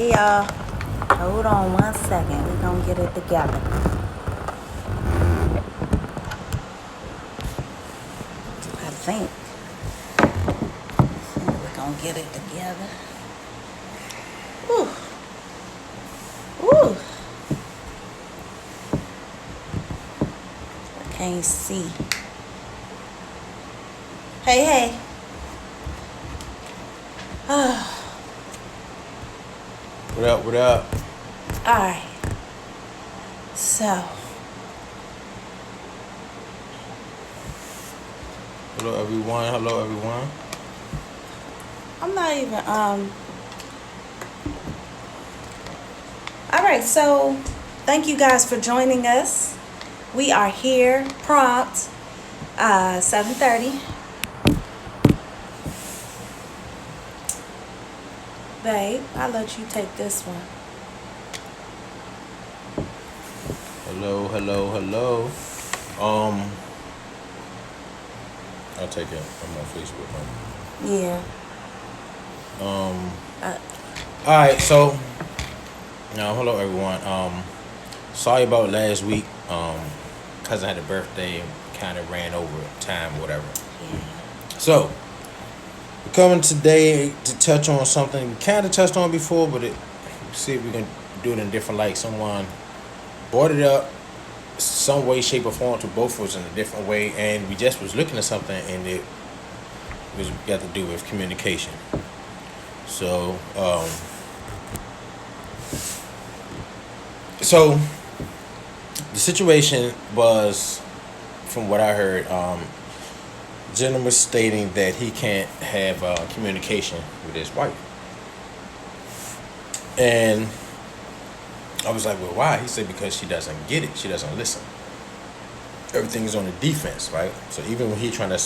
Hey y'all, hold on 1 second. We're gonna get it together. I think we're gonna get it together. Whew. Whew. I can't see. Hey. What up? Alright. So. Hello everyone. I'm not even, Alright, so thank you guys for joining us. We are here prompt 7:30. Babe, I'll let you take this one. Hello. I'll take it. I'm on Facebook. Yeah. Alright, so now hello everyone. Sorry about last week. Cousin had a birthday, kinda ran over time, whatever. Yeah. So we're coming today to touch on something we kinda touched on before, but see if we can do it in a different light. Someone brought it up some way, shape, or form to both of us in a different way, and we just was looking at something, and it was got to do with communication. So, the situation was, from what I heard, gentleman was stating that he can't have communication with his wife, and I was like, well, why? He said because she doesn't get it. She doesn't listen. Everything is on the defense, right? So even when he's trying to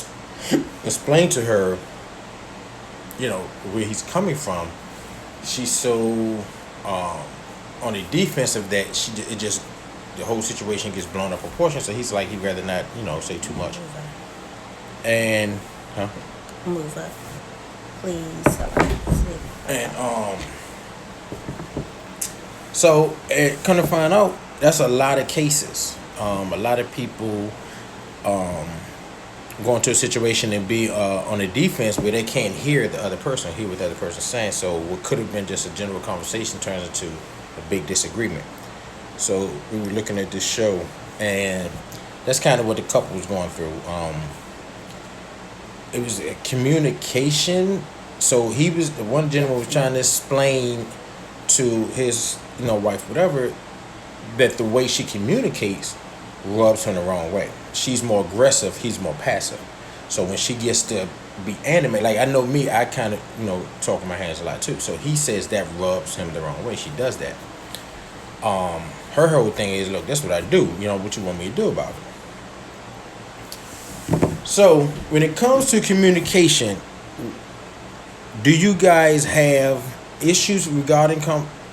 explain to her, where he's coming from, she's so on the defensive that the whole situation gets blown up proportion. So he's like, he'd rather not, say too much. And, Move up, please. So I can see. And so come to find out, that's a lot of cases. A lot of people go into a situation and be on the defense where they can't hear the other person, hear what the other person's saying. So what could have been just a general conversation turns into a big disagreement. So we were looking at this show, and that's kind of what the couple was going through. It was a communication. So the one gentleman was trying to explain to his wife, whatever, that the way she communicates rubs him the wrong way. She's more aggressive, he's more passive. So when she gets to be animated, like I know me, I kind of talk with my hands a lot too. So he says that rubs him the wrong way. She does that. Her whole thing is, look, that's what I do. What you want me to do about it? So when it comes to communication, do you guys have issues regarding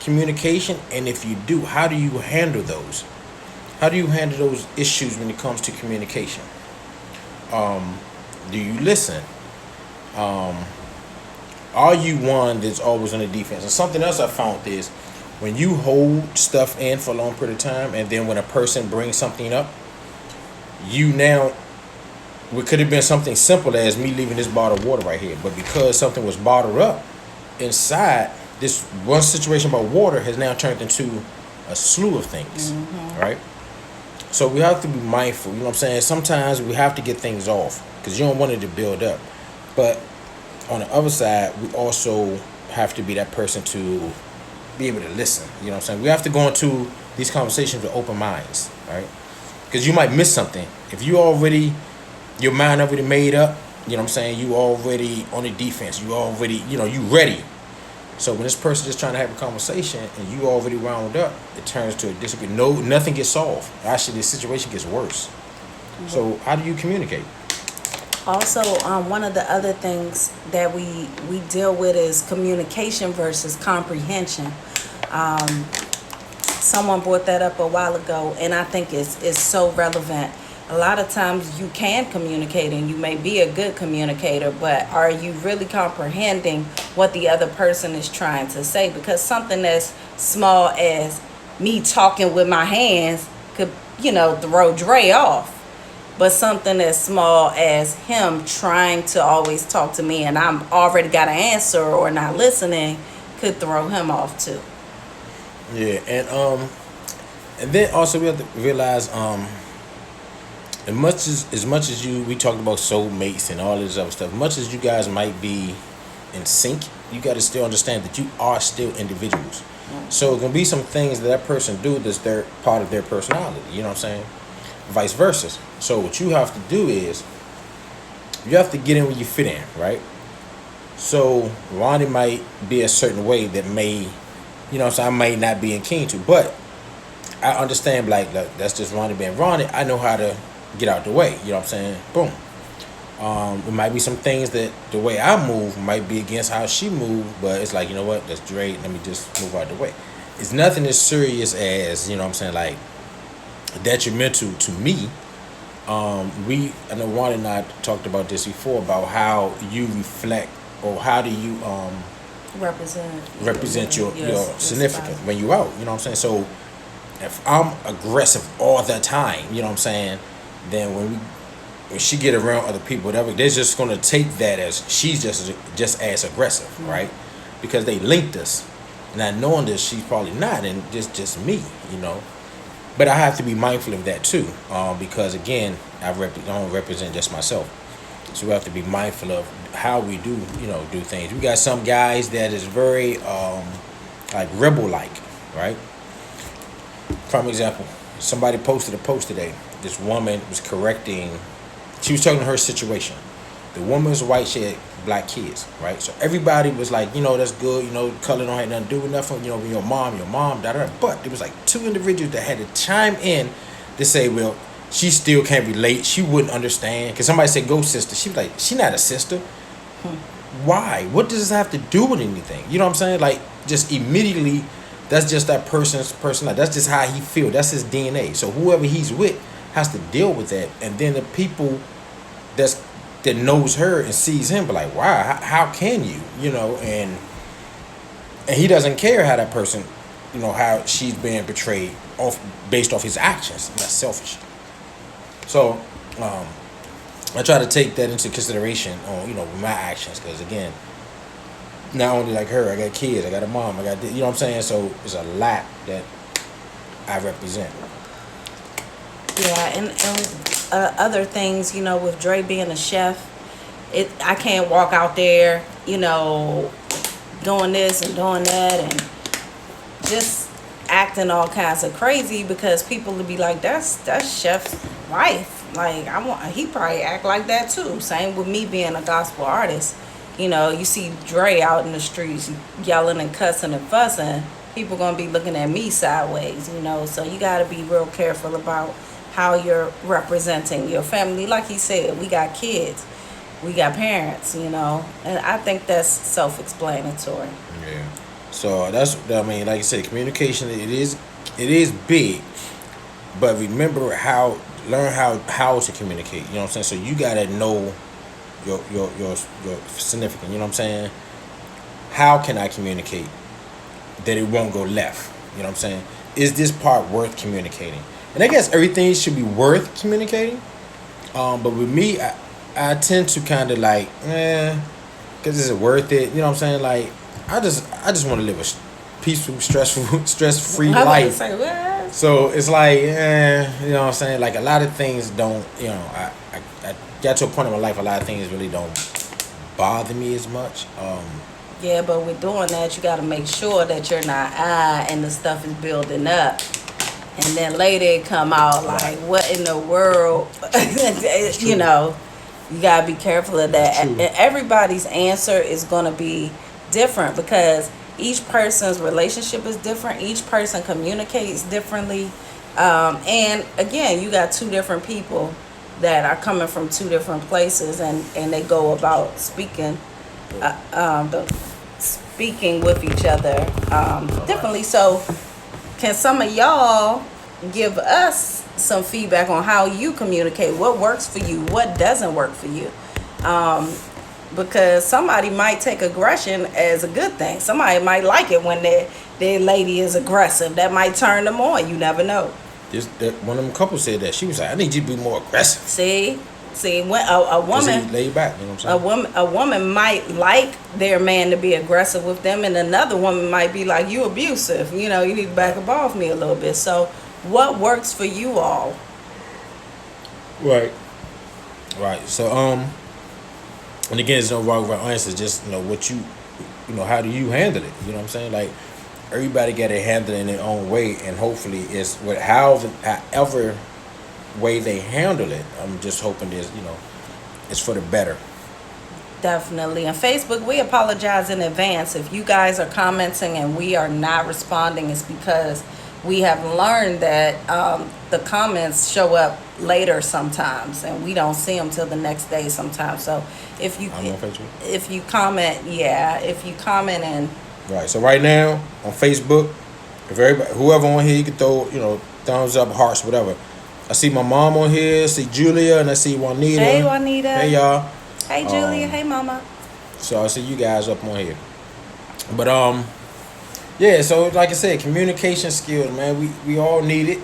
communication? And if you do, how do you handle those? How do you handle those issues when it comes to communication? Do you listen? Are you one that's always on the defense? And something else I found is when you hold stuff in for a long period of time, and then when a person brings something up, it could have been something simple as me leaving this bottle of water right here, but because something was bottled up inside, this one situation about water has now turned into a slew of things, right? So we have to be mindful, what I'm saying? Sometimes we have to get things off because you don't want it to build up. But on the other side, we also have to be that person to be able to listen, what I'm saying? We have to go into these conversations with open minds, right? Because you might miss something. If your mind already made up, what I'm saying? You already on the defense. You already, you ready. So when this person is trying to have a conversation and you already wound up, it turns to a disagreement. Nothing gets solved. Actually, the situation gets worse. Mm-hmm. So how do you communicate? Also, one of the other things that we deal with is communication versus comprehension. Someone brought that up a while ago, and I think it's so relevant. A lot of times you can communicate, and you may be a good communicator, but are you really comprehending what the other person is trying to say, because something as small as me talking with my hands could, throw Dre off. But something as small as him trying to always talk to me and I'm already got an answer or not listening could throw him off too. Yeah, and then also we have to realize as much as we talked about soulmates and all this other stuff, much as you guys might be in sync, you got to still understand that you are still individuals. So it can be some things that person do that's their part of their personality. You know what I'm saying? Vice versa. So what you have to do is you have to get in where you fit in, right? So Ronnie might be a certain way that may, so I might not be in keen to, but I understand like that's just Ronnie being Ronnie. I know how to get out the way. You know what I'm saying? Boom. There might be some things that the way I move might be against how she moved, but it's like, you know what, that's Dre, let me just move out the way. It's nothing as serious as, you know what I'm saying, like detrimental to me. I know Ron and I talked about this before, about how you reflect or how do you represent your significant when you out, you know what I'm saying? So if I'm aggressive all the time, you know what I'm saying, then when she get around other people, whatever, they're just gonna take that as she's just as aggressive, mm-hmm. right? Because they linked us, not knowing that she's probably not, and just me, But I have to be mindful of that too, because again, I don't represent just myself, so we have to be mindful of how we do things. We got some guys that is very like rebel-like, right? Prime example: somebody posted a post today. This woman was correcting. She was talking to her situation. The woman was white, she had black kids, right? So everybody was like, that's good, color don't have nothing to do with nothing, your mom, da-da-da. But there was like two individuals that had to chime in to say, well, she still can't relate. She wouldn't understand. Because somebody said, go sister. She was like, she not a sister. Why? What does this have to do with anything? You know what I'm saying? Like, just immediately, that's just that person's personality. That's just how he feel. That's his DNA. So whoever he's with has to deal with that. And then the people that knows her and sees him, but like, wow, how can you, and he doesn't care how that person, how she's being portrayed based off his actions. That's selfish. So I try to take that into consideration on, with my actions, because again, not only like her, I got kids, I got a mom, I got, what I'm saying? So it's a lot that I represent. Yeah, and other things, with Dre being a chef, I can't walk out there, doing this and doing that and just acting all kinds of crazy, because people would be like, that's chef's wife. Like, he probably act like that too. Same with me being a gospel artist. You see Dre out in the streets yelling and cussing and fussing, people gonna be looking at me sideways, So you gotta be real careful about how you're representing your family. Like he said, we got kids, we got parents, and I think that's self-explanatory. Yeah. So like I said, communication, it is big, but remember learn how to communicate. You know what I'm saying? So you gotta know your significant. You know what I'm saying? How can I communicate that it won't go left? You know what I'm saying? Is this part worth communicating? And I guess everything should be worth communicating. But with me, I tend to kind of like, because is it worth it? You know what I'm saying? Like, I just want to live a peaceful, stress-free life. Say, what? So it's like, you know what I'm saying? Like, a lot of things don't, I got to a point in my life, a lot of things really don't bother me as much. Yeah, but with doing that, you got to make sure that you're not and the stuff is building up. And then later it come out like, what in the world? You got to be careful of that. And everybody's answer is going to be different, because each person's relationship is different. Each person communicates differently. And again, you got two different people that are coming from two different places, and they go about speaking with each other differently. So can some of y'all give us some feedback on how you communicate? What works for you? What doesn't work for you? because somebody might take aggression as a good thing. Somebody might like it when their lady is aggressive. That might turn them on. You never know. One of them couples said that. She was like, I need you to be more aggressive. See, when a woman lay back, you know what I'm saying? a woman might like their man to be aggressive with them, and another woman might be like, you abusive. You know, you need to back up off me a little bit. So, what works for you all? Right. So, and again, there's no wrong answer. Just what you how do you handle it? You know what I'm saying? Like, everybody got to handle it in their own way, and hopefully it's however way they handle it. I'm just hoping it's for the better. Definitely. On Facebook, we apologize in advance if you guys are commenting and we are not responding. It's because we have learned that the comments show up later sometimes, and we don't see them till the next day sometimes. So if you I'm on Facebook. if you comment and Right. So right now on Facebook, if everybody, whoever on here, you can throw thumbs up, hearts, whatever. I see my mom on here. I see Julia, and I see Juanita. Hey Juanita. Hey y'all. Hey Julia. Hey Mama. So I see you guys up on here. But yeah. So like I said, communication skills, man. We all need it.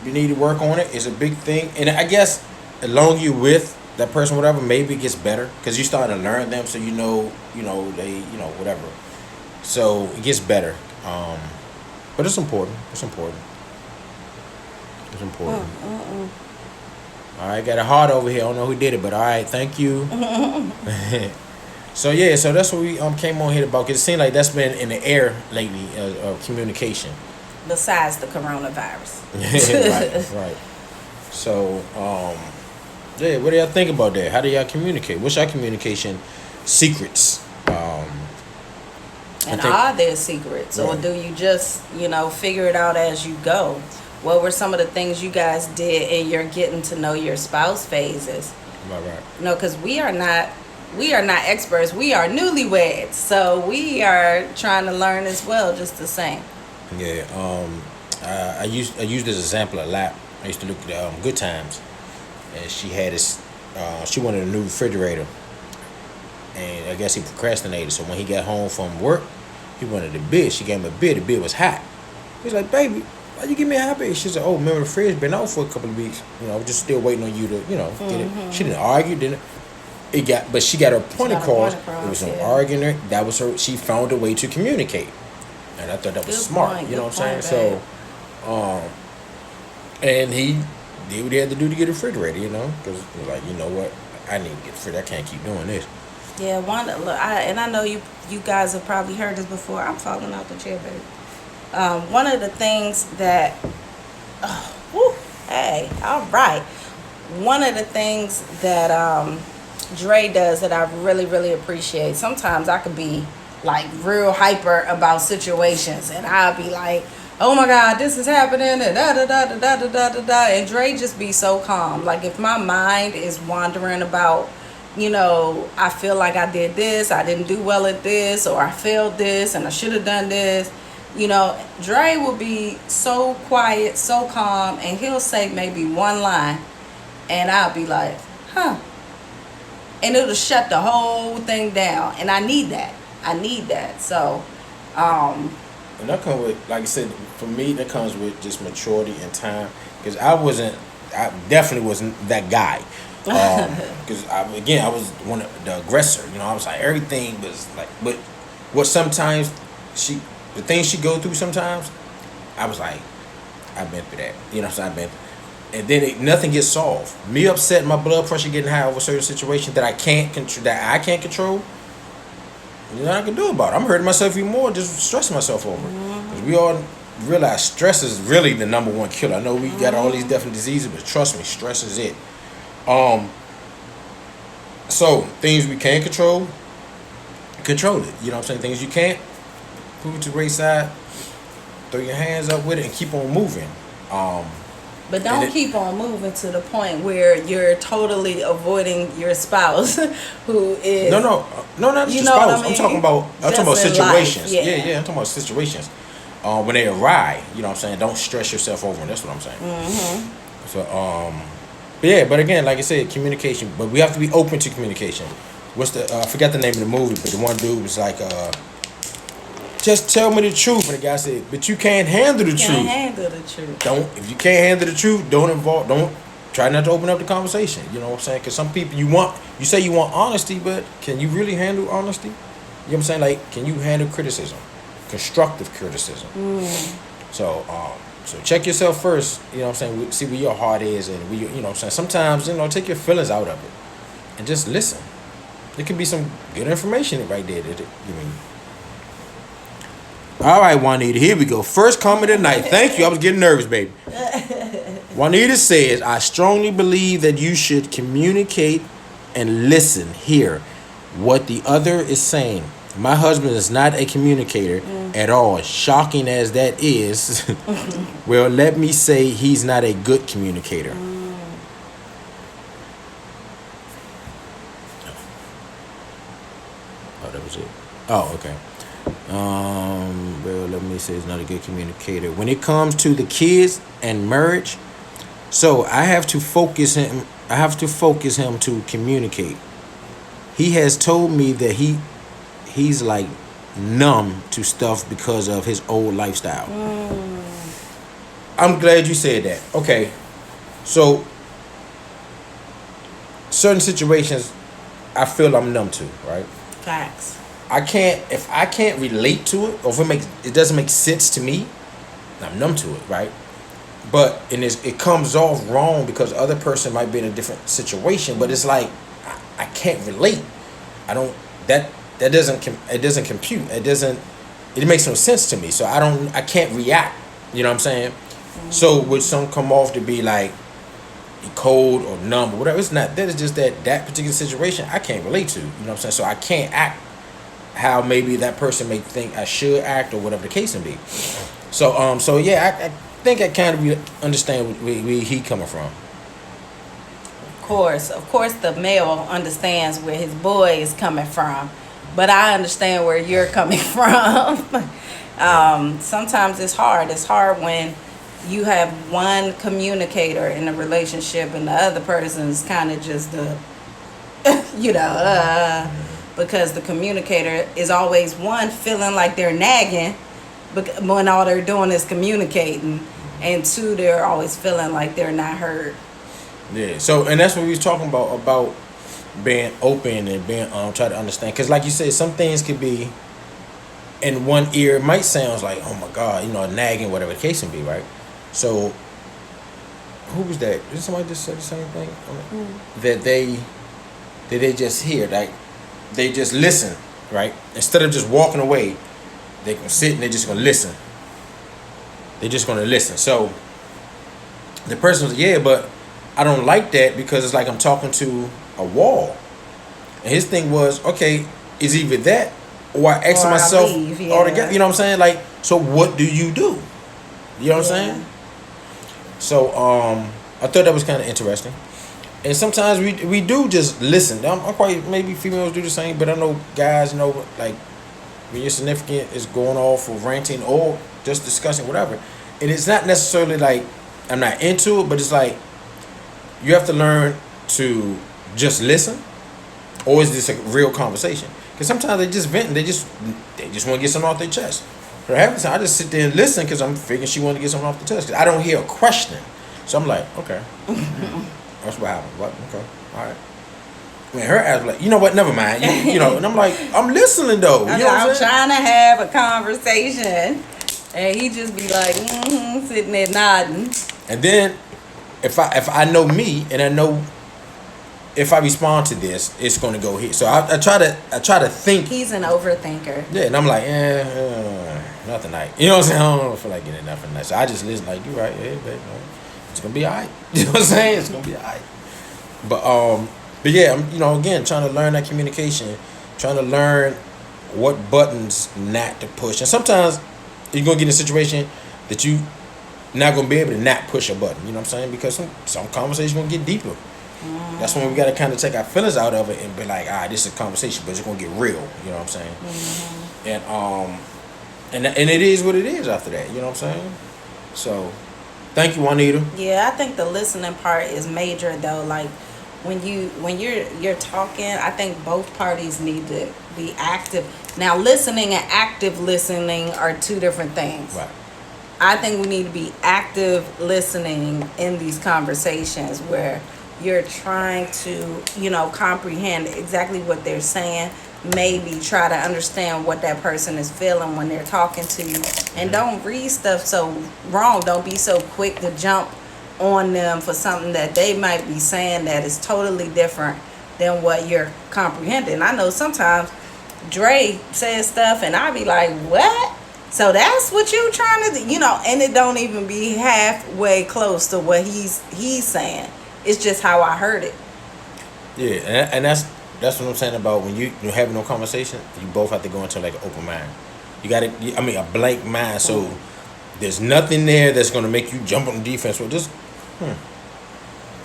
You need to work on it. It's a big thing, and I guess as long as you with that person, whatever, maybe it gets better because you start to learn them, so they whatever. So it gets better. But it's important. It's important. All right, got a heart over here. I don't know who did it, but all right, thank you. So yeah, so that's what we came on here about. Cause it seems like that's been in the air lately, communication. Besides the coronavirus. Right. So yeah, what do y'all think about that? How do y'all communicate? What's your communication secrets? And are there secrets, or do you just figure it out as you go? What were some of the things you guys did in your getting to know your spouse phases? Right. Because we are not experts. We are newlyweds, so we are trying to learn as well, just the same. Yeah. I used this example a lot. I used to look at Good Times, and she had this. She wanted a new refrigerator, and I guess he procrastinated. So when he got home from work, he wanted a bid. She gave him a bid. The bid was hot. He was like, "Baby, why you give me a hot bid?" She said, "Oh, remember the fridge been out for a couple of weeks. I was just still waiting on you to, get it." She didn't argue. But she got her point across. It was no arguing. That was her. She found a way to communicate, and I thought that was smart. You know what I'm saying? So, and he did what he had to do to get a refrigerator. Because he was like, you know what, I need to get a refrigerator. I can't keep doing this. Yeah, I know you guys have probably heard this before. I'm falling out the chair, baby. One of the things that, hey, all right. One of the things that Dre does that I really, really appreciate. Sometimes I could be like real hyper about situations, and I'll be like, "Oh my God, this is happening," and da da da da da da da da. And Dre just be so calm. Like if my mind is wandering about, I feel like I did this, I didn't do well at this, or I failed this, and I should have done this. Dre will be so quiet, so calm, and he'll say maybe one line, and I'll be like, "Huh." And it'll shut the whole thing down. And I need that. So, and that comes with, like I said, for me, that comes with just maturity and time. Because I definitely wasn't that guy. Because I was the aggressor. I was like, everything was like, but what sometimes the things she go through sometimes, I was like, I've been through that. I've been through. And then nothing gets solved. Me upset, my blood pressure getting high over a certain situation that I can't control. There's nothing I can do about it. I'm hurting myself even more, just stressing myself over. Because we all realize stress is really the number one killer. I know we got all these different diseases, but trust me, stress is it. So things we can control it. You know what I'm saying? Things you can't, move it to the right side, throw your hands up with it, and keep on moving. But don't keep on moving to the point where you're totally avoiding your spouse, who is no, not your spouse. I'm talking about situations. Yeah, I'm talking about situations. When they arrive, you know what I'm saying. Don't stress yourself over. That's what I'm saying. So, but again, like I said, communication. But we have to be open to communication. what's the I forgot the name of the movie, but the one dude was like, just tell me the truth. And the guy said, but you can't handle the truth. Can't handle the truth. If you can't handle the truth, don't try not to open up the conversation. You know what I'm saying? Because some people you say you want honesty, but can you really handle honesty? You know what I'm saying? Like, can you handle criticism, constructive criticism? So check yourself first. You know what I'm saying? See where your heart is, and you know what I'm saying. Sometimes take your feelings out of it, and just listen. There could be some good information right there. All right, Juanita, here we go. First comment of the night. Thank you. I was getting nervous, baby. Juanita says, I strongly believe that you should communicate and listen, hear what the other is saying. My husband is not a communicator at all. Shocking as that is, well, let me say he's not a good communicator. Oh, that was it. Oh, okay. Well, let me say he's not a good communicator. When it comes to the kids and marriage, so I have to focus him to communicate. He has told me that he's like numb to stuff because of his old lifestyle. I'm glad you said that. Okay. So certain situations I feel I'm numb to, right? Facts. If I can't relate to it, or if it doesn't make sense to me, I'm numb to it, right? But it comes off wrong because the other person might be in a different situation, but it's like I can't relate. That doesn't compute. It makes no sense to me. So I can't react. You know what I'm saying? So would some come off to be like cold or numb or whatever? It's not. That is just that particular situation I can't relate to. You know what I'm saying? So I can't act how maybe that person may think I should act or whatever the case may be. So yeah, I think I kind of understand where he coming from. Of course, the male understands where his boy is coming from, but I understand where you're coming from. Sometimes it's hard. It's hard when you have one communicator in a relationship and the other person's kind of just because the communicator is always one feeling like they're nagging when all they're doing is communicating, and two, they're always feeling like they're not heard. Yeah. So, and that's what we was talking about being open and being try to understand, because like you said, some things could be in one ear. It might sound like, oh my God, nagging, whatever the case may be, right? So, who was that? Did somebody just say the same thing? That they just hear, like they just listen, right? Instead of just walking away, they can sit and they're just gonna listen. They're just gonna listen. So the person was, yeah, but I don't like that because it's like I'm talking to a wall. And his thing was, okay, it's either that or I ask myself altogether. You know what I'm saying? Like, so what do you do? You know what I'm saying? So I thought that was kind of interesting. And sometimes we do just listen. I'm quite, maybe females do the same, but I know guys, like when your significant is going off or ranting or just discussing whatever, and it's not necessarily like I'm not into it, but it's like you have to learn to just listen, or is this a real conversation? Because sometimes they just vent and they just want to get something off their chest. But half the time I just sit there and listen because I'm figuring she want to get something off the chest. Because I don't hear a question, so I'm like, okay. That's what happened. What? Okay. All right. Man, her ass was like, you know what? Never mind. And I'm like, I'm listening though. I'm trying to have a conversation, and he just be like, sitting there nodding. And then, if I know me, and I know if I respond to this, it's gonna go here. So I try to think. He's an overthinker. Yeah, and I'm like, not tonight. You know what I'm saying? I don't feel like getting nothing tonight. So I just listen. Like, you right? Yeah, babe. It's gonna be alright. You know what I'm saying? It's gonna be alright. But yeah, I'm again trying to learn that communication, trying to learn what buttons not to push. And sometimes you're gonna get in a situation that you not gonna be able to not push a button. You know what I'm saying? Because some conversations gonna get deeper. That's when we gotta kind of take our feelings out of it and be like, this is a conversation, but it's gonna get real. You know what I'm saying? And it is what it is after that. You know what I'm saying? So. Thank you, Juanita. Yeah, I think the listening part is major though. Like when you're talking, I think both parties need to be active. Now, listening and active listening are two different things. Right. I think we need to be active listening in these conversations where you're trying to, comprehend exactly what they're saying. Maybe try to understand what that person is feeling when they're talking to you. And don't read stuff so wrong. Don't be so quick to jump on them for something that they might be saying that is totally different than what you're comprehending. I know sometimes Dre says stuff and I be like, what? So that's what you trying to do, and it don't even be halfway close to what he's saying. It's just how I heard it. Yeah, and that's what I'm saying about when you're having no conversation, you both have to go into like an open mind. You got to, a blank mind. So there's nothing there that's going to make you jump on the defense. Well, just,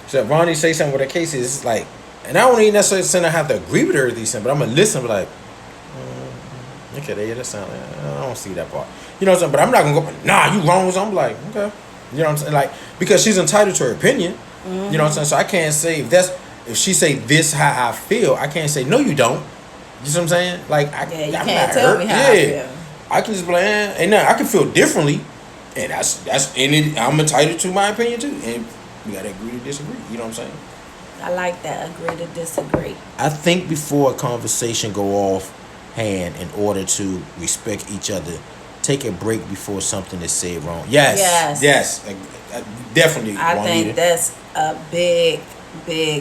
So if Ronnie say something with a case, it's like, and I don't even necessarily saying I have to agree with everything, but I'm going to listen, be like, okay, that sound like, I don't see that part. You know what I'm saying? But I'm not going to go, nah, you wrong. So I'm like, okay. You know what I'm saying? Like, because she's entitled to her opinion. You know what I'm saying? So I can't say, if she say this how I feel, I can't say, no, you don't. You see what I'm saying? Like, you can't tell me how I feel. I can just be like, and now I can feel differently. And that's in it. I'm entitled to my opinion too. And we got to agree to disagree. You know what I'm saying? I like that. Agree to disagree. I think before a conversation go off hand, in order to respect each other, take a break before something is said wrong. Yes. Definitely. I think that's a big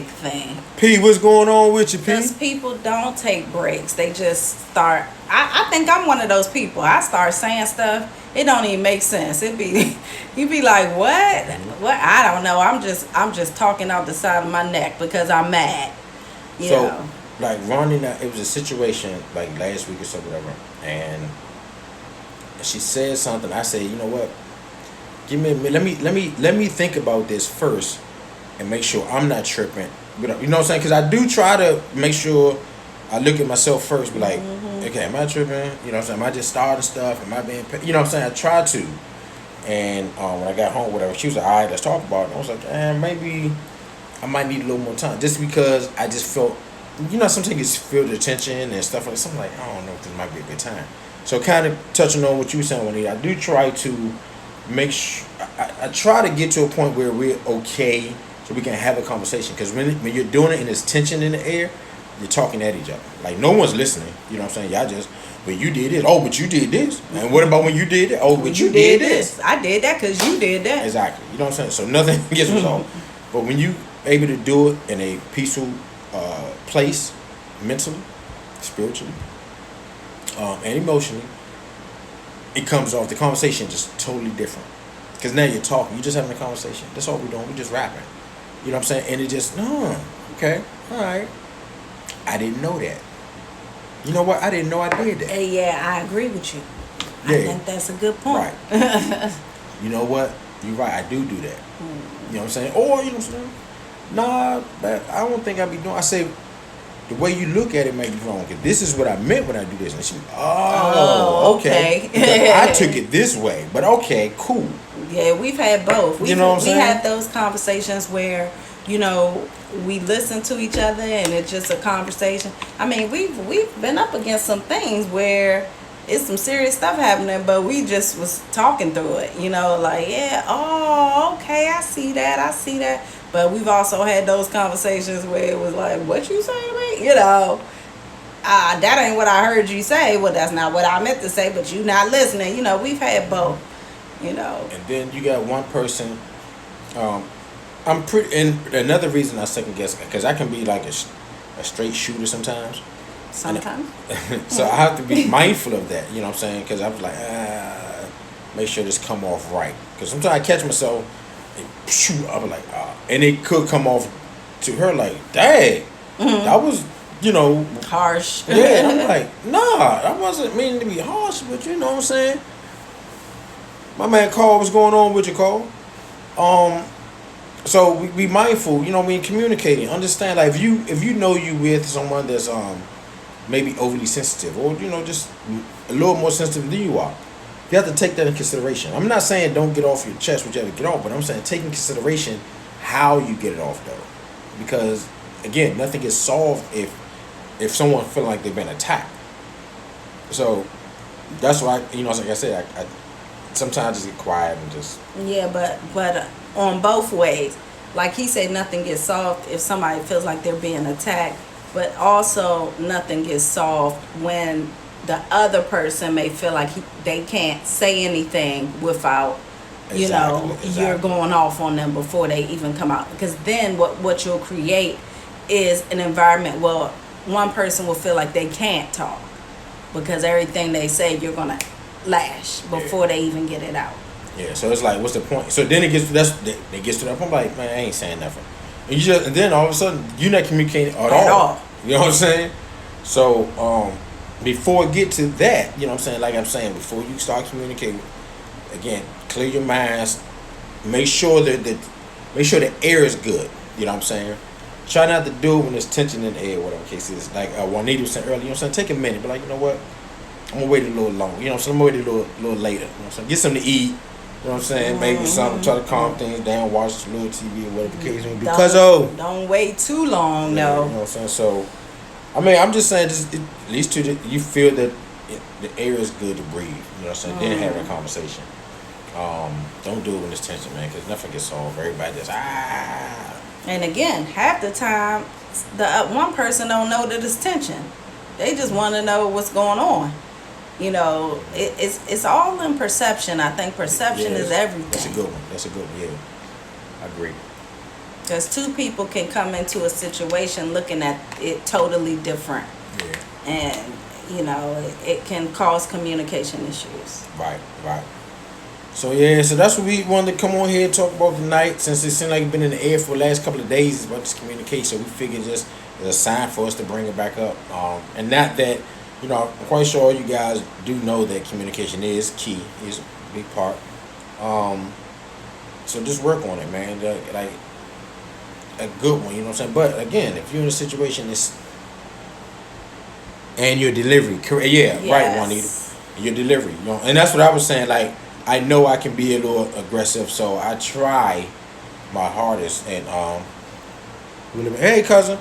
thing. P, what's going on with you, P? Because people don't take breaks. They just start. I think I'm one of those people. I start saying stuff. It don't even make sense. You be like, what? What? I don't know. I'm just talking out the side of my neck because I'm mad. You know. Like Ronnie, it was a situation like last week or so, whatever, and she said something. I said, you know what? Give me a minute. Let me think about this first, and make sure I'm not tripping. But you know what I'm saying? Because I do try to make sure I look at myself first. Be like, okay, am I tripping? You know what I'm saying? Am I just starting stuff? Am I being? You know what I'm saying? I try to. And when I got home, whatever, she was like, all right, let's talk about it. And I was like, maybe I might need a little more time, just because I just felt. Sometimes you just feel the tension and stuff like that. So I'm like, I don't know if this might be a good time. So kind of touching on what you were saying, Juanita, I do try to make sure, I try to get to a point where we're okay so we can have a conversation. Because when you're doing it and there's tension in the air, you're talking at each other. Like, no one's listening. You know what I'm saying? Y'all just, but you did it. Oh, but you did this. And what about when you did it? Oh, but you did this. I did that because you did that. Exactly. You know what I'm saying? So nothing gets resolved. But when you able to do it in a peaceful place, mentally, spiritually, and emotionally, it comes off. The conversation just totally different. Because now you're talking. You're just having a conversation. That's all we're doing. We're just rapping. You know what I'm saying? And it just, okay, all right. I didn't know that. You know what? I didn't know I did that. Yeah, I agree with you. Yeah. I think that's a good point. Right. You know what? You're right. I do that. You know what I'm saying? Or, you know what I'm saying? Nah, I don't think I be doing. I say, the way you look at it may be wrong. Cause this is what I meant when I do this. And she, okay. I took it this way, but okay, cool. Yeah, we've had both. You know what I'm saying? We had those conversations where, we listen to each other and it's just a conversation. I mean, we've been up against some things where it's some serious stuff happening, but we just was talking through it. Like, yeah, okay, I see that. But we've also had those conversations where it was like, what you say to me? That ain't what I heard you say. Well, that's not what I meant to say, but you not listening. We've had both, And then you got one person, and another reason I second guess, because I can be like a straight shooter sometimes. Sometimes. So I have to be mindful of that, you know what I'm saying? Because I was like, make sure this come off right. Because sometimes I catch myself, and I was like, and it could come off to her like, dang, that was, harsh. Yeah, I'm like, nah, I wasn't meaning to be harsh, but you know what I'm saying? My man Carl, what's going on with you, Carl? So we be mindful, communicating, understand, like if you know you with someone that's maybe overly sensitive, or just a little more sensitive than you are, you have to take that in consideration. I'm not saying don't get off your chest what you have to get off, but I'm saying take in consideration how you get it off though, because again, nothing gets solved if someone feel like they've been attacked. So that's why, like I said, I sometimes just get quiet and just. Yeah, but on both ways, like he said, nothing gets solved if somebody feels like they're being attacked, but also nothing gets solved when the other person may feel like they can't say anything without, Exactly. you're going off on them before they even come out. Because then what you'll create is an environment where one person will feel like they can't talk because everything they say you're gonna lash before they even get it out. Yeah, so it's like, what's the point? So then it gets to that point, like, man, I ain't saying nothing. And then all of a sudden you're not communicating at all. You know what I'm saying? So before it get to that, you know what I'm saying? Like I'm saying, before you start communicating, again, clear your minds. Make sure the air is good. You know what I'm saying? Try not to do it when there's tension in the air, whatever the case is. Like Juanita was saying earlier, you know what I'm saying? Take a minute, but like, you know what? I'm gonna wait a little longer. You know what I'm saying? I'm gonna wait a little later. You know what I'm saying? Get something to eat. You know what I'm saying? Maybe something, try to calm things down, watch a little TV or whatever the case may be. Don't wait too long, no. You know what I'm saying? So, I mean, I'm just saying, at least you feel that the air is good to breathe. You know what I'm saying? Then have a conversation. Don't do it when there's tension, man, because nothing gets solved. Everybody just And again, half the time, the one person don't know that it's tension. They just want to know what's going on. It's all in perception. I think perception is everything. That's a good one. Yeah, I agree. Because two people can come into a situation looking at it totally different. Yeah. And, it can cause communication issues. Right. So that's what we wanted to come on here and talk about tonight. Since it seemed like it's been in the air for the last couple of days about this communication, we figured just as a sign for us to bring it back up. And not that, I'm quite sure you guys do know that communication is key, is a big part. So just work on it, man. Like a good one, you know what I'm saying? But again, if you're in a situation and your delivery, right, Juanita, your delivery, and that's what I was saying. Like, I know I can be a little aggressive, so I try my hardest. And hey, cousin,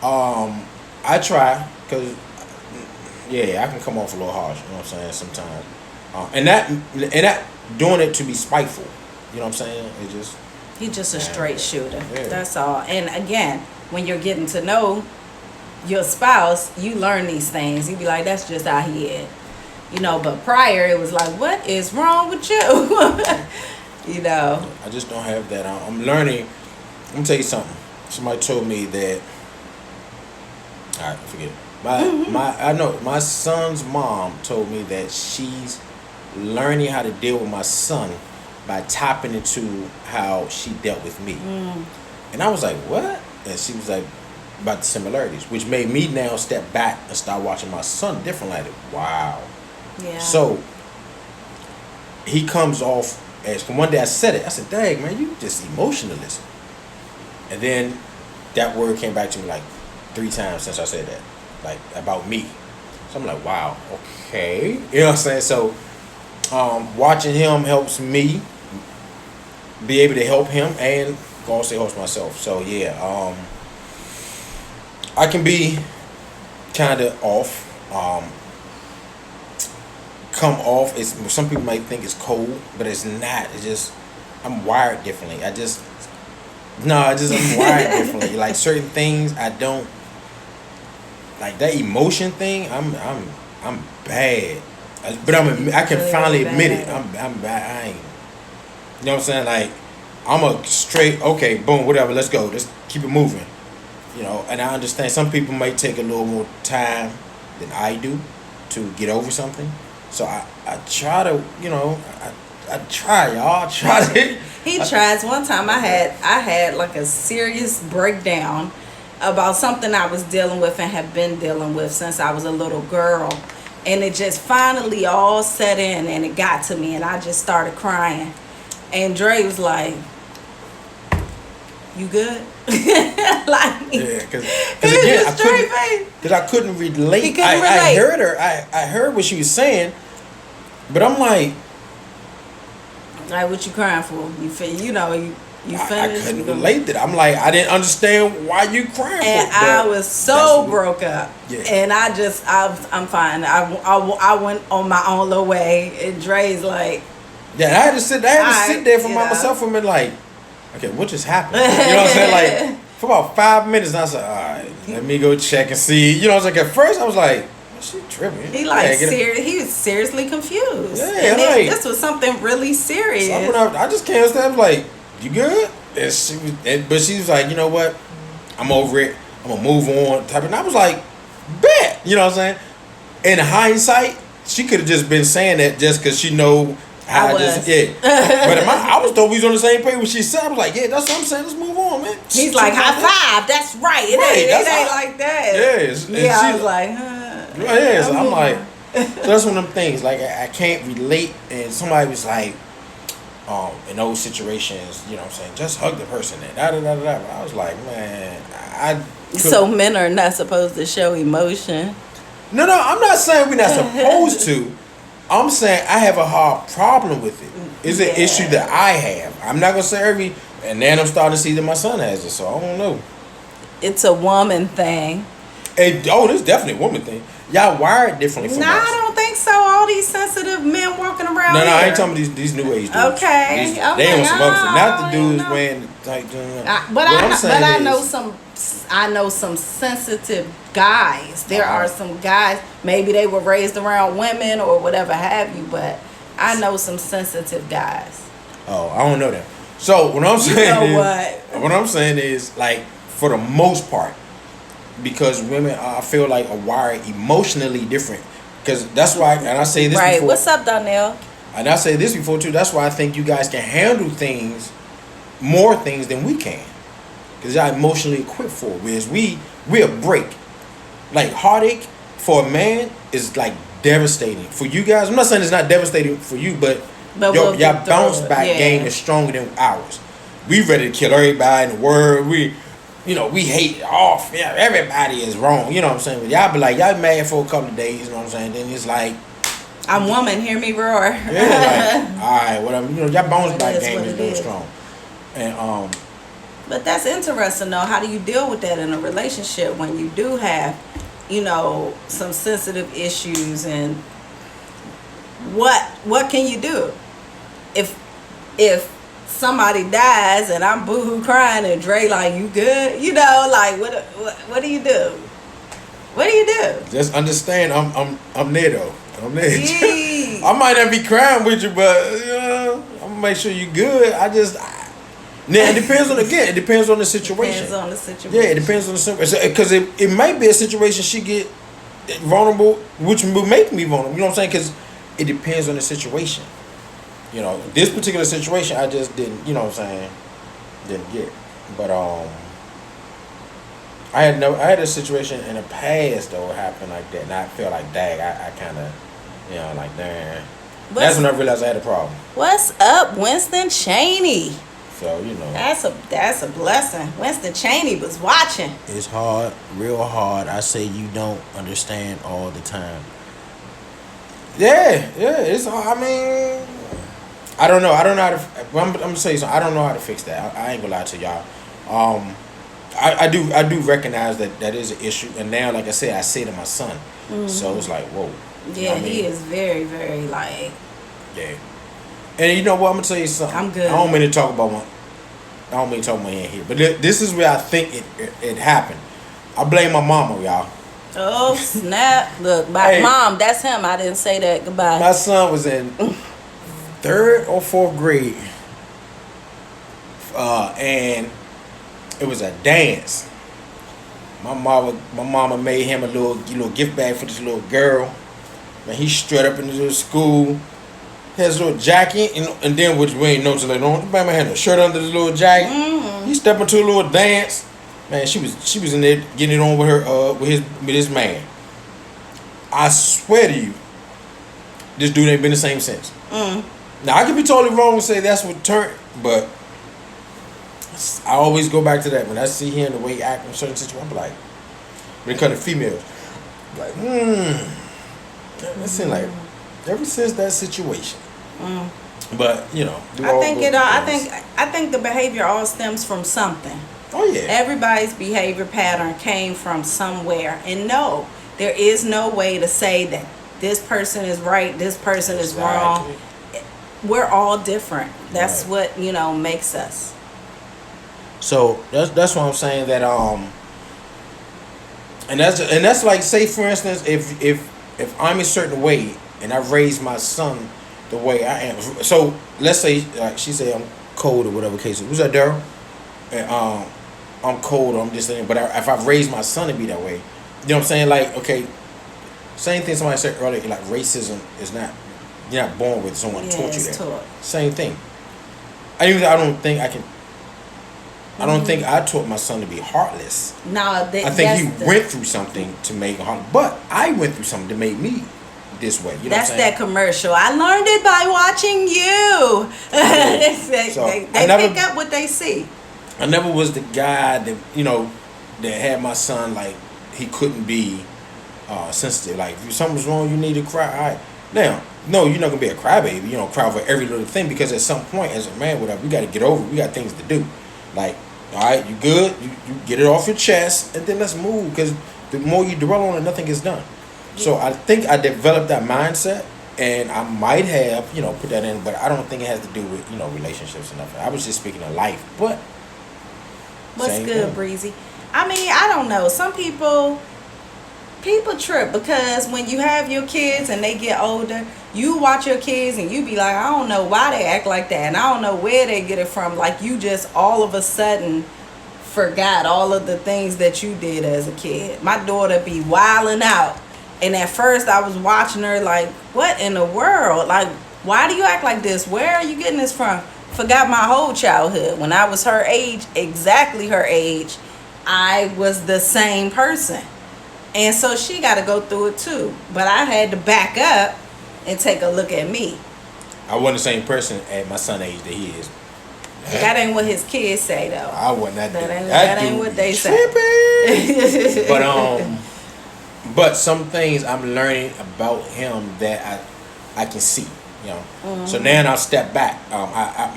I try because I can come off a little harsh. You know what I'm saying? Sometimes, and that doing it to be spiteful. You know what I'm saying? He's just a straight shooter. Yeah. That's all. And again, when you're getting to know your spouse, you learn these things. You be like, that's just how he is. But prior it was like, what is wrong with you? I just don't have that. I'm learning. Let me tell you something. Somebody told me that. All right, forget it. My son's mom told me that she's learning how to deal with my son by tapping into how she dealt with me. And I was like, what? And she was like, about the similarities, which made me now step back and start watching my son differently. Like, wow. Yeah. So he comes off as, one day I said it. I said, dang, man, you just emotionalist. And then that word came back to me like 3 times since I said that, like about me. So I'm like, wow, okay. You know what I'm saying? So watching him helps me be able to help him and also helps myself. So I can be kind of off. Come off. Some people might think it's cold, but it's not. It's just I'm wired differently. I'm wired differently. Like certain things, I don't like that emotion thing. I'm bad, but I can finally admit it. I'm bad. I ain't. You know what I'm saying? Like I'm a straight okay, boom, whatever. Let's go. Let's keep it moving. And I understand some people might take a little more time than I do to get over something. So I try to, I try, y'all. I try to. He tries. One time I had like a serious breakdown about something I was dealing with and have been dealing with since I was a little girl. And it just finally all set in and it got to me and I just started crying. And Dre was like, you good? Like, because again, I couldn't relate. He couldn't relate. I heard her. I heard what she was saying, but I'm like, what you crying for? You feel, You I finished? couldn't relate to it. I'm like, I didn't understand why you crying. And for it, I was so broke up. Yeah. And I'm fine. I went on my own little way. And Dre's like, yeah, I had to sit there for myself for a minute, like, okay, what just happened? You know what I'm saying? Like, for about 5 minutes, and I was like, all right, let me go check and see. You know, I was like, at first, I was like, she tripping. he was seriously confused. Yeah, and like, this was something really serious. I just can't understand. I was like, you good? But she was like, you know what? I'm over it. I'm gonna move on. Type. And I was like, bet. You know what I'm saying? In hindsight, she could have just been saying that just because she know how But I was told we was on the same page when she said. I was like, yeah, that's what I'm saying. Let's move on, man. He's like, high five. That's right. It ain't like that. Yes. Yeah, I was like, yeah, so I'm like, so that's one of them things. Like, I can't relate. And somebody was like, in those situations, you know what I'm saying, just hug the person and da-da-da-da. But I was like, man, So men are not supposed to show emotion? No, I'm not saying we're not supposed to. I'm saying I have a hard problem with it. It's an issue that I have. I'm not going to say and then I'm starting to see that my son has it, so I don't know. It's a woman thing. This is definitely a woman thing. Y'all wired differently from us. I don't think so. All these sensitive men walking around No, here. I ain't talking about these new age dudes. Okay. They on some other stuff. Not the dudes wearing like. I know some sensitive guys. There are some guys. Maybe they were raised around women or whatever have you, but I know some sensitive guys. Oh, I don't know that. So what I'm saying is like for the most part, because women I feel like are wired emotionally different. Because that's why, and I say this right. before. What's up, Donnell? And I say this before too. That's why I think you guys can handle more things than we can. Because y'all emotionally equipped for it. Whereas we'll break. Like heartache for a man is like devastating. For you guys, I'm not saying it's not devastating for you, but y'all bounce back game is stronger than ours. We ready to kill everybody in the world. We hate off. Yeah, everybody is wrong. You know what I'm saying? But y'all be like, y'all mad for a couple of days. You know what I'm saying? Then it's like, I'm woman. Hear me roar. Yeah, like, all right, whatever. Y'all bounce back game is real strong. And But that's interesting though. How do you deal with that in a relationship when you do have, some sensitive issues, and what can you do if somebody dies and I'm boohoo crying and Dre like, you good? Like what do you do? What do you do? Just understand, I'm there though. I'm there. I might not be crying with you, but I'm gonna make sure you good. Now it depends on it depends on the situation. Depends on the situation. Yeah, it depends on the situation. Because it might be a situation she get vulnerable, which will make me vulnerable. You know what I'm saying? Because it depends on the situation. This particular situation, I just didn't. You know what I'm saying? Didn't get. But I had a situation in the past though happen like that, and I felt like, dang, I kind of, like, damn. That's when I realized I had a problem. What's up, Winston Cheney? So, That's a blessing. Winston Cheney was watching. It's hard, real hard. I say you don't understand all the time. Yeah, it's hard. I mean, I don't know. I don't know how to. I'm gonna tell you something. I don't know how to fix that. I ain't gonna lie to y'all. I do recognize that is an issue, and now, like I said, I say to my son. Mm-hmm. So it's like, whoa. Yeah, he is very, very like. Yeah. And you know what? I'm gonna tell you something. I'm good. I don't mean to talk about my hand here, but this is where I think it happened. I blame my mama, y'all. Oh snap! Look, my mom. That's him. I didn't say that. Goodbye. My son was in 3rd or 4th grade, and it was a dance. My mama made him a little gift bag for this little girl. Man, he strut up in the little school. Had his little jacket, and then which we ain't know till later on. Man had a shirt under the little jacket. Mm-hmm. He stepped into a little dance. Man, she was in there getting it on with her with his man. I swear to you, this dude ain't been the same since. Mm. Now I could be totally wrong and say that's what turned, but I always go back to that when I see him the way he act in certain situations. I'm like, when it comes to females, like, it seems like ever since that situation. But you know, I think the behavior all stems from something. Oh yeah. Everybody's behavior pattern came from somewhere, and no, there is no way to say that this person is right, this person is wrong. We're all different. That's Right. what makes us. So that's what I'm saying that and that's like, say for instance, if I'm a certain way and I raise my son the way I am. So let's say she say I'm cold or whatever case. Was that Daryl? And I'm cold. Or I'm just saying. But if I raise my son to be that way, you know what I'm saying? Like, okay, same thing somebody said earlier. Like, racism is not, you're not born with someone taught you that. Taught. Same thing. I don't think I can. I don't think I taught my son to be heartless. No, I think he went through something to make him heartless. But I went through something to make me this way. You know that's what I'm saying? that commercial. I learned it by watching you. They pick up what they see. I never was the guy that that had my son like he couldn't be sensitive. Like, if something's wrong, you need to cry. All right. Now, no, you're not gonna be a crybaby. You don't cry over every little thing, because at some point, as a man, whatever, we got to get over it. We got things to do. Like, all right, you good? You get it off your chest, and then let's move. Because the more you dwell on it, nothing gets done. So I think I developed that mindset, and I might have put that in, but I don't think it has to do with relationships and nothing. I was just speaking of life, but. What's good, thing. Breezy? I mean, I don't know. Some people trip because when you have your kids and they get older, you watch your kids and you be like, I don't know why they act like that, and I don't know where they get it from. Like, you just all of a sudden forgot all of the things that you did as a kid. My daughter be wilding out, and at first I was watching her like, what in the world? Like, why do you act like this? Where are you getting this from? Forgot my whole childhood. When I was her age, exactly her age, I was the same person. And so she got to go through it too. But I had to back up and take a look at me. I wasn't the same person at my son's age that he is. That ain't what his kids say, though. I wasn't that dude. That ain't what they say. But some things I'm learning about him that I can see. Mm-hmm. So now I step back.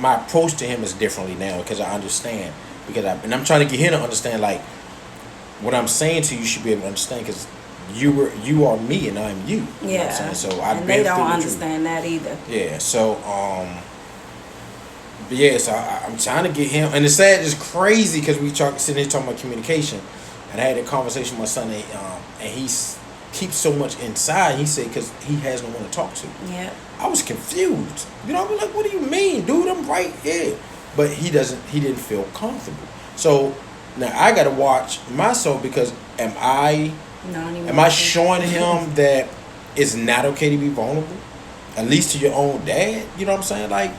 My approach to him is differently now, because I understand. And I'm trying to get him to understand, like, what I'm saying to you should be able to understand, because you are me and I'm you. Yeah. You know what I'm saying? So and they don't understand that either. Yeah. So so I'm trying to get him, and it's sad, it's crazy, because we sitting here talking about communication, and I had a conversation with my son, and he keeps so much inside. He said because he has no one to talk to. Yeah. I was confused. I was like, what do you mean, dude? I'm right here. But he didn't feel comfortable. So now I gotta watch myself, because am I showing him that it's not okay to be vulnerable? At least to your own dad? You know what I'm saying? Like,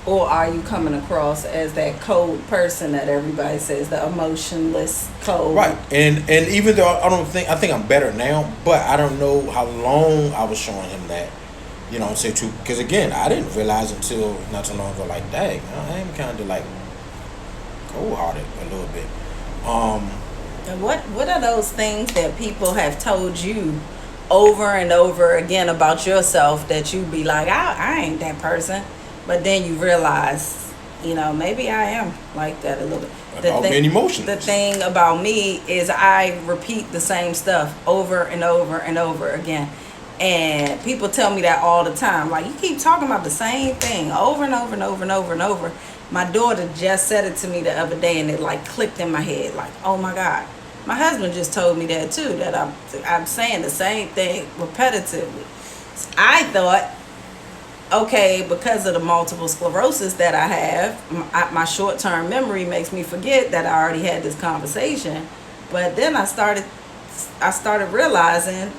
or are you coming across as that cold person that everybody says, the emotionless cold? Right. And even though I think I'm better now, but I don't know how long I was showing him that. You know what I'm saying? Too, because again, I didn't realize until not too long ago, like, dang, I am kind of like cold-hearted a little bit. And what are those things that people have told you over and over again about yourself that you be like, I ain't that person, but then you realize, maybe I am like that a little bit. Being emotional. The thing about me is I repeat the same stuff over and over and over again. And people tell me that all the time. Like, you keep talking about the same thing over and over and over and over and over. My daughter just said it to me the other day, and it like clicked in my head. Like, oh my God. My husband just told me that too, that I'm saying the same thing repetitively. I thought, okay, because of the multiple sclerosis that I have, my short-term memory makes me forget that I already had this conversation. But then I started realizing,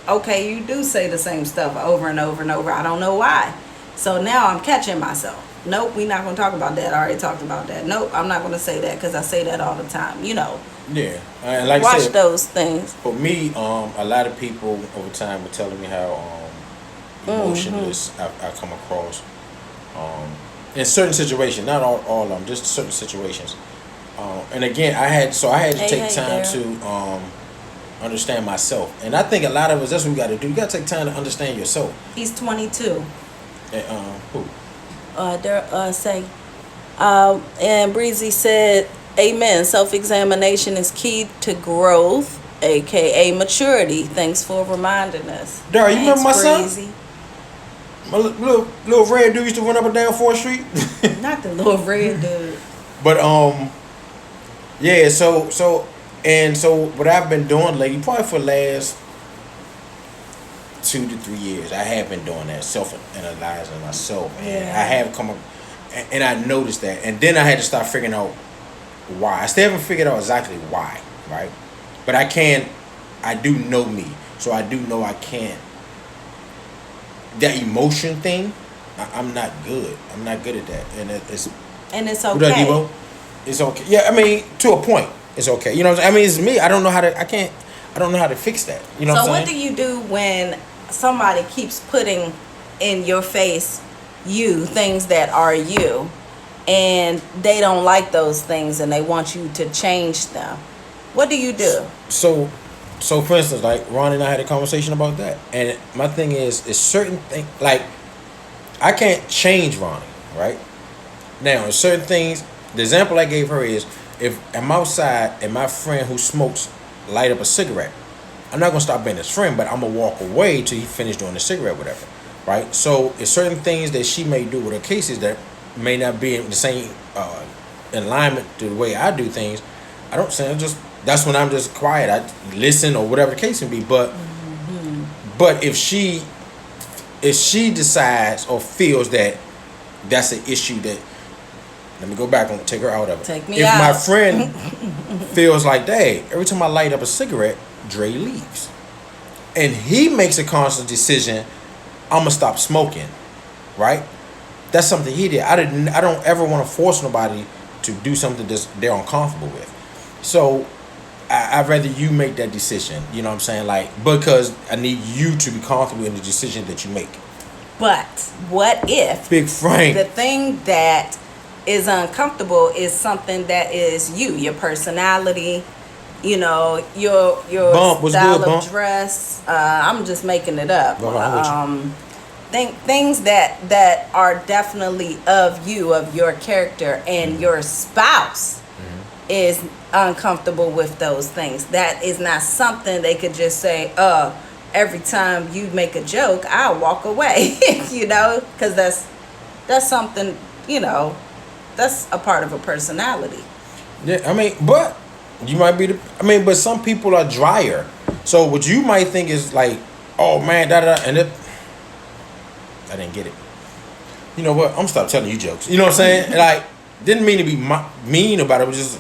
okay, you do say the same stuff over and over and over. I don't know why. So now I'm catching myself. Nope, we're not going to talk about that. I already talked about that. Nope, I'm not going to say that because I say that all the time. Yeah. And like watch I said, those things. For me, a lot of people over time were telling me how emotionless I come across. In certain situations, not all of them, just certain situations. And again, I had to take time to understand myself. And I think a lot of us, that's what we got to do. You got to take time to understand yourself. He's 22. And, who? Say, and Breezy said, "Amen. Self-examination is key to growth, aka maturity. Thanks for reminding us." Dara, you remember my son? Breezy. My little red dude used to run up and down 4th Street. Not the little red dude. But yeah. So what I've been doing lately, probably for the last 2 to 3 years, I have been doing that, self-analyzing myself, and Yeah. I have come up, and I noticed that, and then I had to start figuring out why. I still haven't figured out exactly why, right? But I do know me, so I do know I can't. That emotion thing, I'm not good. I'm not good at that, and it's okay. what up, Debo? It's okay. Yeah, I mean, to a point, it's okay. You know what I'm saying? I mean, it's me. I don't know how to. I don't know how to fix that. You know So what I'm what saying? do you do when somebody keeps putting in your face things that are you, and they don't like those things and they want you to change them? What do you do? So for instance, like Ron and I had a conversation about that, and my thing is certain things like I can't change Ronnie, right? Now, certain things. The example I gave her is if I'm outside and my friend who smokes light up a cigarette, I'm not gonna stop being his friend, but I'm gonna walk away till he finished doing the cigarette, whatever, right? So it's certain things that she may do with her cases that may not be in the same alignment to the way I do things. I don't say that's when I'm just quiet. I listen or whatever the case may be. But if she decides or feels that that's an issue that, let me go back and take her out of it. Take me if out. my friend feels like, hey, every time I light up a cigarette, Dre leaves, and he makes a conscious decision, I'm gonna stop smoking, right? That's something he did. I don't ever want to force nobody to do something that they're uncomfortable with. So I'd rather you make that decision. You know what I'm saying? Like, because I need you to be comfortable in the decision that you make. But what if Big Frank, the thing that is uncomfortable is something that is your personality, your Bump, what's style good, of Bump? dress. I'm just making it up. Well, I'm with you. Things that are definitely of your character, and your spouse is uncomfortable with those things. That is not something they could just say, every time you make a joke, I'll walk away, because that's something, that's a part of a personality. Yeah, I mean, but you might be but some people are drier. So what you might think is like, oh man, and I didn't get it. You know what? I'm gonna stop telling you jokes. You know what I'm saying? Like, didn't mean to be mean about it. It was just,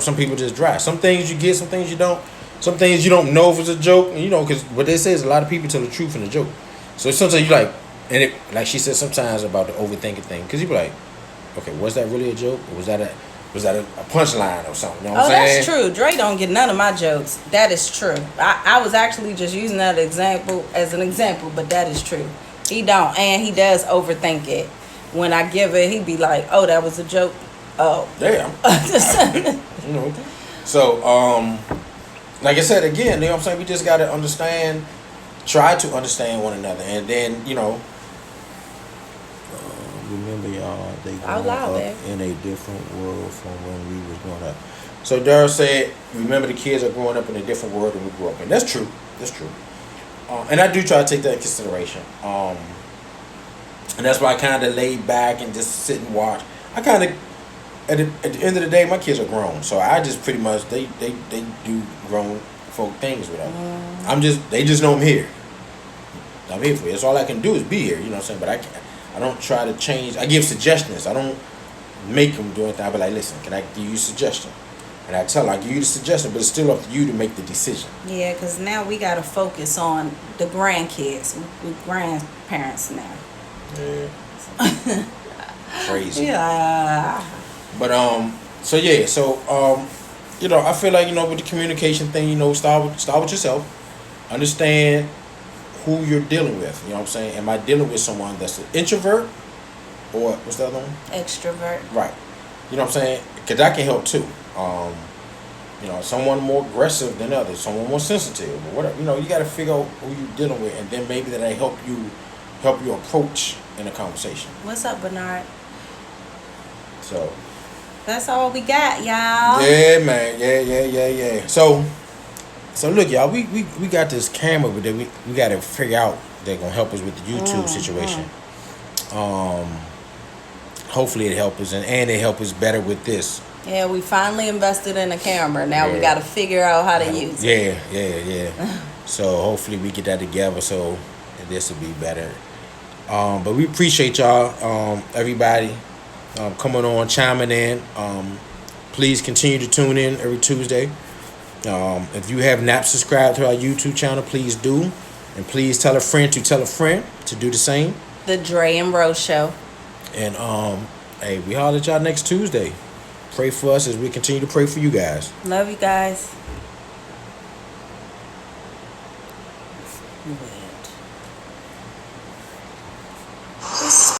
some people just dry. Some things you get, some things you don't. Some things you don't know if it's a joke. And, because what they say is a lot of people tell the truth in a joke. So sometimes you like, and it, like she said sometimes about the overthinking thing, because you be like, okay, was that really a joke, or was that a punchline or something? You know what I'm saying? That's true. Dre don't get none of my jokes. That is true. I was actually just using that example as an example, but that is true. He don't, and he does overthink it. When I give it, he be like, "Oh, that was a joke." Oh, damn. So, like I said again, you know what I'm saying? We just gotta try to understand one another, and then remember, y'all, they growing up in a different world from when we was growing up. So Daryl said, remember, the kids are growing up in a different world than we grew up in. That's true. And I do try to take that in consideration. And that's why I kind of laid back and just sit and watch. I kind of, at the end of the day, my kids are grown, so I just pretty much they do grown folk things with them. They just know I'm here. I'm here for you. That's all I can do is be here. You know what I'm saying? But I don't try to change. I give suggestions. I don't make them do anything. I be like, listen, can I give you a suggestion? And I tell her, I give you the suggestion, but it's still up to you to make the decision. Yeah, because now we got to focus on the grandkids. We're grandparents now. Yeah. Crazy. Yeah. But so I feel like with the communication thing, start with yourself. Understand who you're dealing with. You know what I'm saying? Am I dealing with someone that's an introvert, or what's the other one? Extrovert. Right. You know what I'm saying? Because that can help too. Someone more aggressive than others, someone more sensitive, or whatever. You got to figure out who you're dealing with, and then maybe that'll help you help you approach in a conversation. What's up, Bernard? So That's all we got, y'all. yeah, man, yeah. So look, y'all, we got this camera, but then we got to figure out they're gonna help us with the YouTube situation. Hopefully it helps us, and it help us better with this. Yeah, we finally invested in a camera. Now we got to figure out how to use it. Yeah. So hopefully we get that together, so this will be better. But we appreciate y'all, everybody, coming on, chiming in. Please continue to tune in every Tuesday. If you have not subscribed to our YouTube channel, please do. And please tell a friend to tell a friend to do the same. The Dre and Ro Show. And hey, we holler at y'all next Tuesday. Pray for us as we continue to pray for you guys. Love you guys.